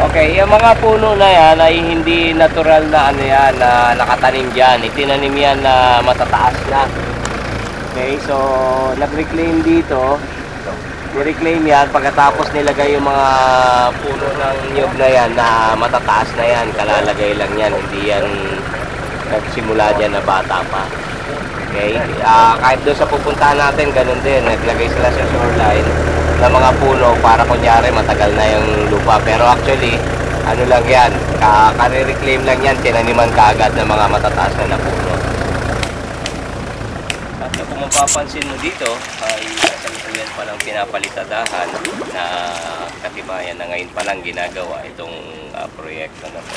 Okay, yung mga puno na yan ay hindi natural na ano yan, na nakatanim dyan. Itinanim yan na matataas na. Okay, so nag-reclaim dito. Ni-reclaim yan pagkatapos nilagay yung mga puno ng niyog na yan na matataas na yan. Kalalagay lang yan, hindi yan nagsimula dyan na bata pa. Okay, kahit doon sa pupuntahan natin, ganun din. Naglagay sila sa shoreline ng mga puno para kunyari matagal na yung lupa. Pero actually, ano lang yan, kare-reclaim lang yan, tinaniman kaagad ng mga matataas na puno. At kung mapapansin mo dito, ay kasalukuyan pa lang pinapalitadahan na katibayan na ngayon pa lang ginagawa itong proyekto na po.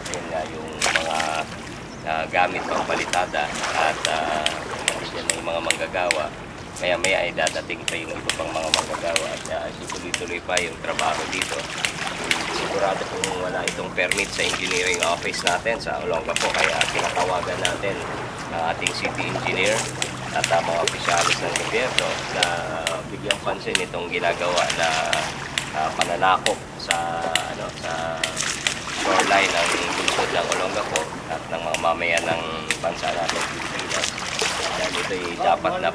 Yun nga yung mga gamit pang palitada at yan na yung mga manggagawa. Maya-maya ay dadating pa yung iba pang mga manggagawa at tuloy-tuloy pa yung trabaho dito. Sigurado kung wala itong permit sa engineering office natin sa Olongapo, kaya pinatawagan natin ating city engineer at mga opisyalis ng gobyerno na bigyang pansin itong ginagawa na pananakop sa shoreline ng lungsod ng Olongapo at ng mga mamayan ng bansa natin Pilipinas. Dahil ito ay dapat na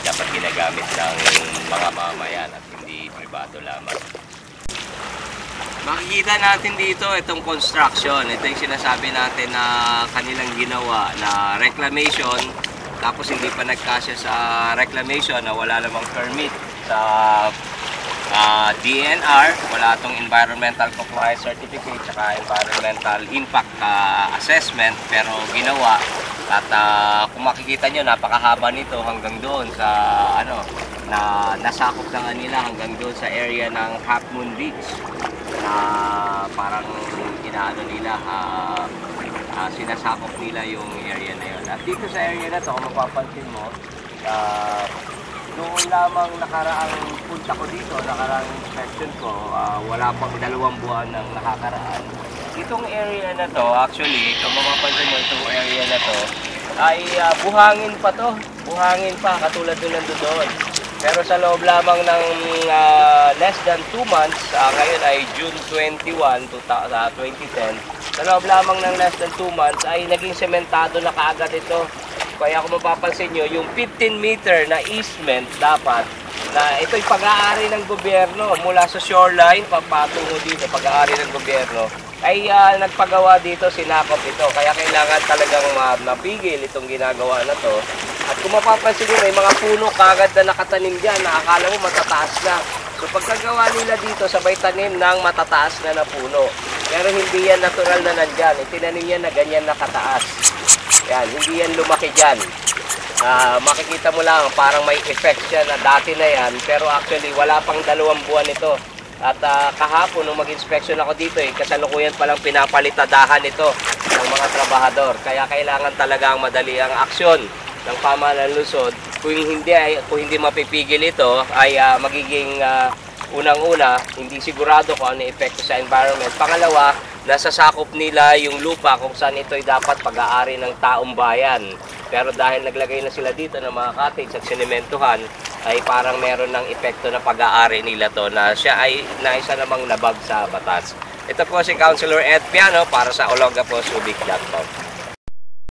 dapat ginagamit ng mga mamayan at hindi pribado lamang. Makikita natin dito itong construction. Ito yung sinasabi natin na kanilang ginawa na reclamation, tapos hindi pa nagkasya sa reclamation na wala namang permit sa DNR, wala itong environmental compliance certificate tsaka environmental impact assessment, pero ginawa. At kung makikita nyo, napakahaba nito hanggang doon sa na nasakop na nila hanggang doon sa area ng Half Moon Beach na parang inaano nila, sinasakop nila yung area na yun. At dito sa area na to, kung mapapansin mo, noon lamang nakaraang punta ko dito, nakaraang inspection ko, wala pang 2 buwan ng nakakaraan. Itong area na to, actually, kung mapapansin mo itong area na to, ay buhangin pa to. Buhangin pa, katulad doon nandoon. Pero sa loob lamang ng less than 2 months, ngayon ay June 21, 2010, sa loob lamang ng less than 2 months ay naging sementado na kaagad ito. Kaya kung mapapansin nyo, yung 15-meter na easement dapat, na ito'y pag-aari ng gobyerno mula sa shoreline, papatungo dito, pag-aari ng gobyerno, ay nagpagawa dito, sinakop ito. Kaya kailangan talagang mapigil itong ginagawa na to. At kung mapapansin nyo, may mga puno kagad na nakatanim dyan, na akala mo matataas na. So pagkagawa nila dito, sabay tanim ng matataas na puno. Pero hindi yan natural na nandyan. Itinanim yan na ganyan nakataas. Yan, hindi yan lumaki dyan. Makikita mo lang, parang may effect siya na dati na yan. Pero actually, wala pang 2 buwan ito. At kahapon, nung mag-inspection ako dito, kasalukuyan palang pinapalitadahan ito ng mga trabahador. Kaya kailangan talagang madali ang aksyon ng pamahalaan ng lungsod. Kung hindi mapipigil ito, ay magiging unang-una, hindi sigurado kung ano epekto sa environment. Pangalawa, nasasakop nila yung lupa kung saan ito'y dapat pag-aari ng taong bayan. Pero dahil naglagay na sila dito ng mga cottage at sinementuhan, ay parang meron ng epekto na pag-aari nila to na siya ay naisa namang labag sa batas. Ito po si Councilor Ed Piano para sa Olongapo Subic.com.